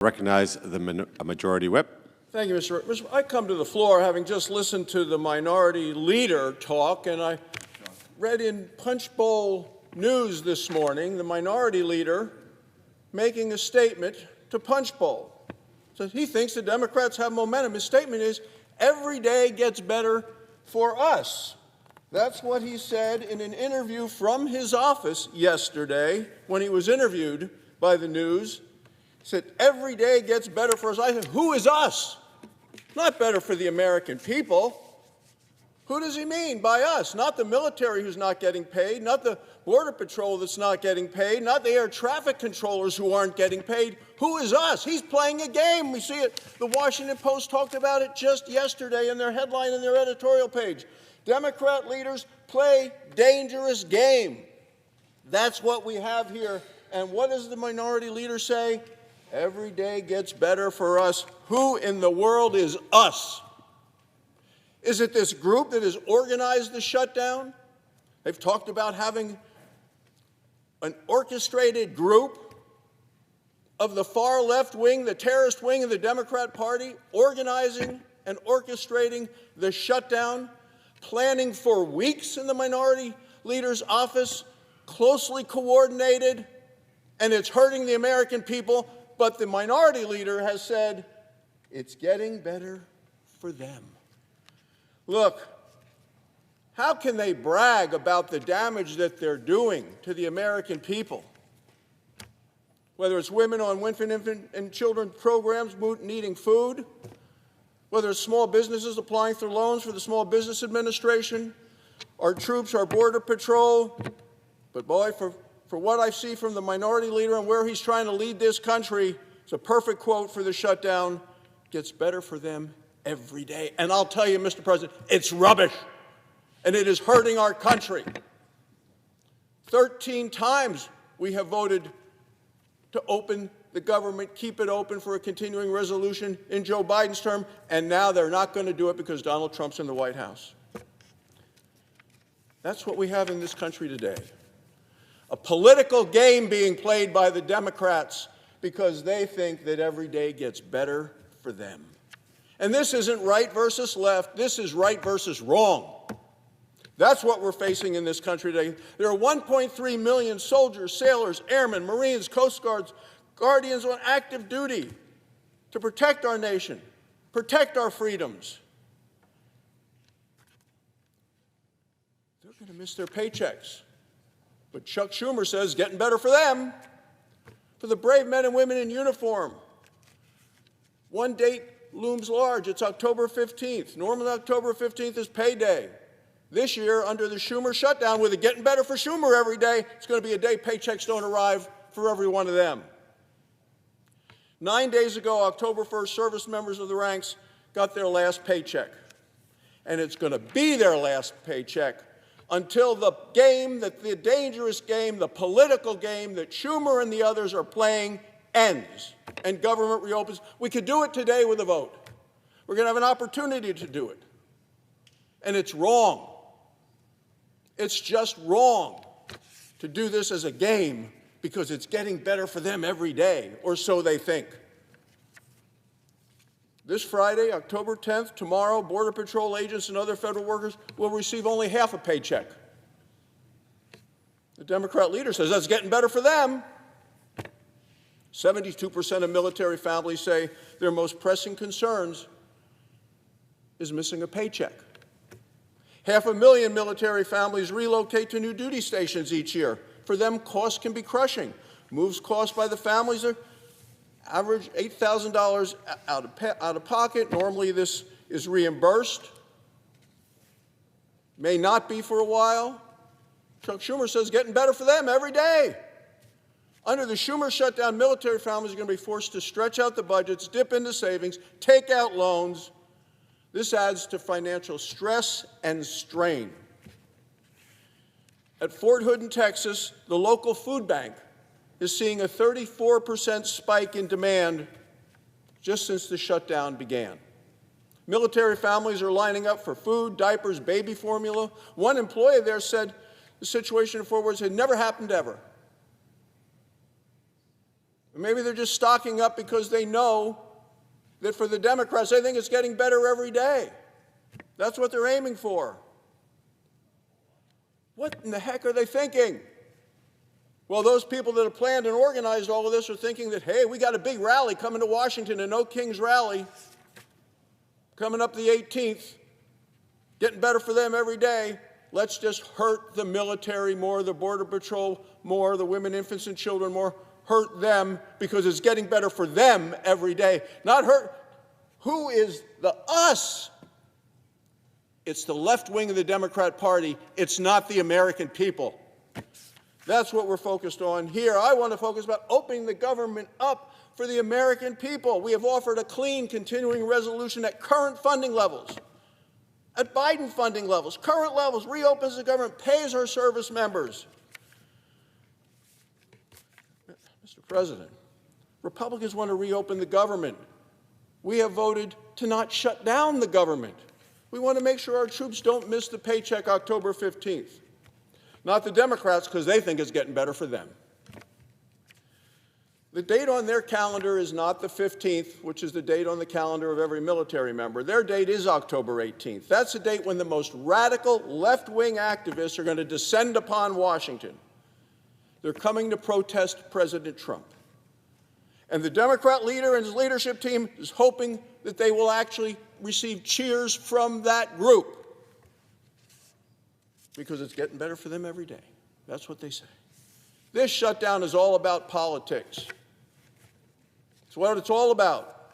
Recognize the Majority Whip. Thank you, Mr. I come to the floor having just listened to the minority leader talk, and I read in Punch Bowl News this morning the minority leader making a statement to Punch Bowl. So he thinks the Democrats have momentum. His statement is, every day gets better for us. That's what he said in an interview from his office yesterday when he was interviewed by the News. He said, every day gets better for us. I said, who is us? Not better for the American people. Who does he mean by us? Not the military who's not getting paid, not the Border Patrol that's not getting paid, not the air traffic controllers who aren't getting paid. Who is us? He's playing a game. We see it. The Washington Post talked about it just yesterday in their headline and their editorial page. Democrat leaders play dangerous game. That's what we have here. And what does the minority leader say? Every day gets better for us. Who in the world is us? Is it this group that has organized the shutdown? They've talked about having an orchestrated group of the far left wing, the terrorist wing of the Democrat Party, organizing and orchestrating the shutdown, planning for weeks in the minority leader's office, closely coordinated, and it's hurting the American people. But the minority leader has said it's getting better for them. Look, how can they brag about the damage that they're doing to the American people? Whether it's women on infant and children programs needing food, whether it's small businesses applying for loans for the Small Business Administration, our troops, our Border Patrol. But boy, for what I see from the minority leader and where he's trying to lead this country, it's a perfect quote for the shutdown. Gets better for them every day. And I'll tell you, Mr. President, it's rubbish. And it is hurting our country. 13 times we have voted to open the government, keep it open for a continuing resolution in Joe Biden's term, and now they're not going to do it because Donald Trump's in the White House. That's what we have in this country today. A political game being played by the Democrats because they think that every day gets better for them. And this isn't right versus left. This is right versus wrong. That's what we're facing in this country today. There are 1.3 million soldiers, sailors, airmen, Marines, Coast Guards, Guardians on active duty to protect our nation, protect our freedoms. They're going to miss their paychecks. But Chuck Schumer says getting better for them. For the brave men and women in uniform, one date looms large. It's October 15th. Normally October 15th is payday. This year, under the Schumer shutdown, with it getting better for Schumer every day, it's going to be a day paychecks don't arrive for every one of them. 9 days ago, October 1st, service members of the ranks got their last paycheck. And it's going to be their last paycheck until the game, the dangerous game, the political game that Schumer and the others are playing ends and government reopens. We could do it today with a vote. We're going to have an opportunity to do it. And it's wrong. It's just wrong to do this as a game because it's getting better for them every day, or so they think. This Friday, October 10th, tomorrow, Border Patrol agents and other federal workers will receive only half a paycheck. The Democrat leader says that's getting better for them. 72% of military families say their most pressing concerns is missing a paycheck. 500,000 military families relocate to new duty stations each year. For them, costs can be crushing. Moves cost by the families are average $8,000 out of pocket. Normally this is reimbursed. May not be for a while. Chuck Schumer says getting better for them every day. Under the Schumer shutdown, military families are going to be forced to stretch out the budgets, dip into savings, take out loans. This adds to financial stress and strain. At Fort Hood in Texas, the local food bank is seeing a 34% spike in demand just since the shutdown began. Military families are lining up for food, diapers, baby formula. One employee there said the situation in Fort Worth had never happened ever. Maybe they're just stocking up because they know that for the Democrats, they think it's getting better every day. That's what they're aiming for. What in the heck are they thinking? Well, those people that have planned and organized all of this are thinking that, hey, we got a big rally coming to Washington, an Oak Kings rally coming up the 18th, getting better for them every day. Let's just hurt the military more, the Border Patrol more, the women, infants, and children more. Hurt them because it's getting better for them every day. Not hurt. Who is the us? It's the left wing of the Democrat Party. It's not the American people. That's what we're focused on here. I want to focus about opening the government up for the American people. We have offered a clean, continuing resolution at current funding levels, at Biden funding levels, current levels, reopens the government, pays our service members. Mr. President, Republicans want to reopen the government. We have voted to not shut down the government. We want to make sure our troops don't miss the paycheck October 15th. Not the Democrats, because they think it's getting better for them. The date on their calendar is not the 15th, which is the date on the calendar of every military member. Their date is October 18th. That's the date when the most radical left-wing activists are going to descend upon Washington. They're coming to protest President Trump. And the Democrat leader and his leadership team is hoping that they will actually receive cheers from that group, because it's getting better for them every day. That's what they say. This shutdown is all about politics. It's what it's all about.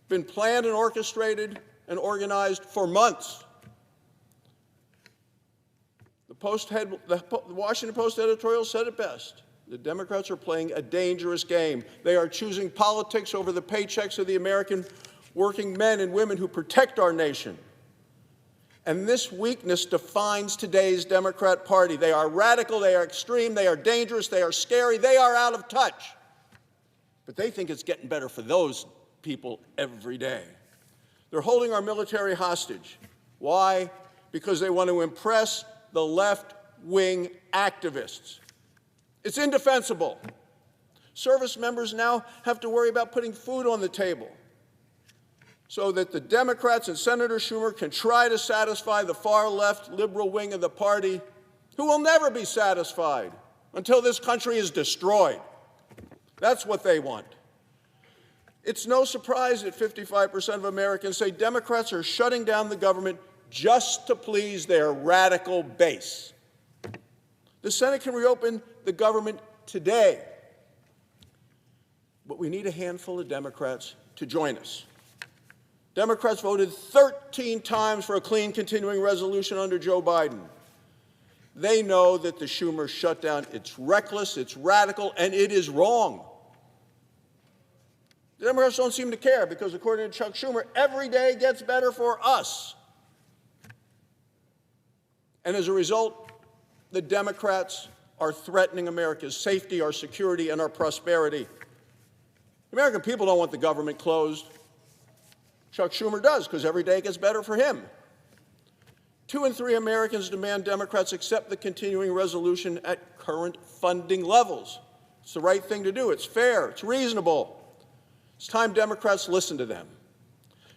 Been planned and orchestrated and organized for months. The Washington Post editorial said it best. The Democrats are playing a dangerous game. They are choosing politics over the paychecks of the American working men and women who protect our nation. And this weakness defines today's Democrat Party. They are radical, they are extreme, they are dangerous, they are scary, they are out of touch. But they think it's getting better for those people every day. They're holding our military hostage. Why? Because they want to impress the left-wing activists. It's indefensible. Service members now have to worry about putting food on the table, so that the Democrats and Senator Schumer can try to satisfy the far-left liberal wing of the party, who will never be satisfied until this country is destroyed. That's what they want. It's no surprise that 55% of Americans say Democrats are shutting down the government just to please their radical base. The Senate can reopen the government today, but we need a handful of Democrats to join us. Democrats voted 13 times for a clean continuing resolution under Joe Biden. They know that the Schumer shutdown, it's reckless, it's radical, and it is wrong. The Democrats don't seem to care because, according to Chuck Schumer, every day gets better for us. And as a result, the Democrats are threatening America's safety, our security, and our prosperity. The American people don't want the government closed. Chuck Schumer does, because every day gets better for him. 2 in 3 Americans demand Democrats accept the continuing resolution at current funding levels. It's the right thing to do. It's fair. It's reasonable. It's time Democrats listen to them.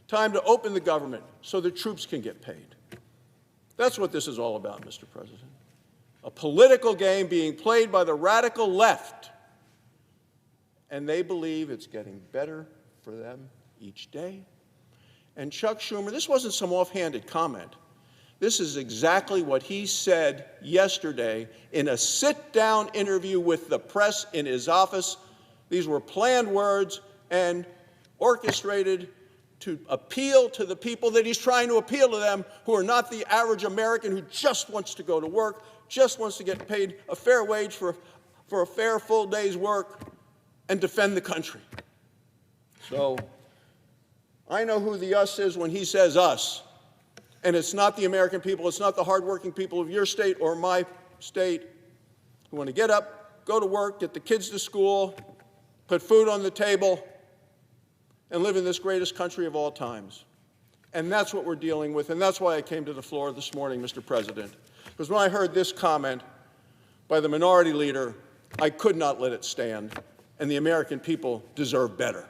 Time to open the government so the troops can get paid. That's what this is all about, Mr. President. A political game being played by the radical left. And they believe it's getting better for them each day. And Chuck Schumer, this wasn't some offhanded comment. This is exactly what he said yesterday in a sit-down interview with the press in his office. These were planned words and orchestrated to appeal to the people that he's trying to appeal to them, who are not the average American who just wants to go to work, just wants to get paid a fair wage for a fair full day's work and defend the country. So I know who the us is when he says us. And it's not the American people, it's not the hardworking people of your state or my state who want to get up, go to work, get the kids to school, put food on the table, and live in this greatest country of all times. And that's what we're dealing with, and that's why I came to the floor this morning, Mr. President. Because when I heard this comment by the minority leader, I could not let it stand. and the American people deserve better.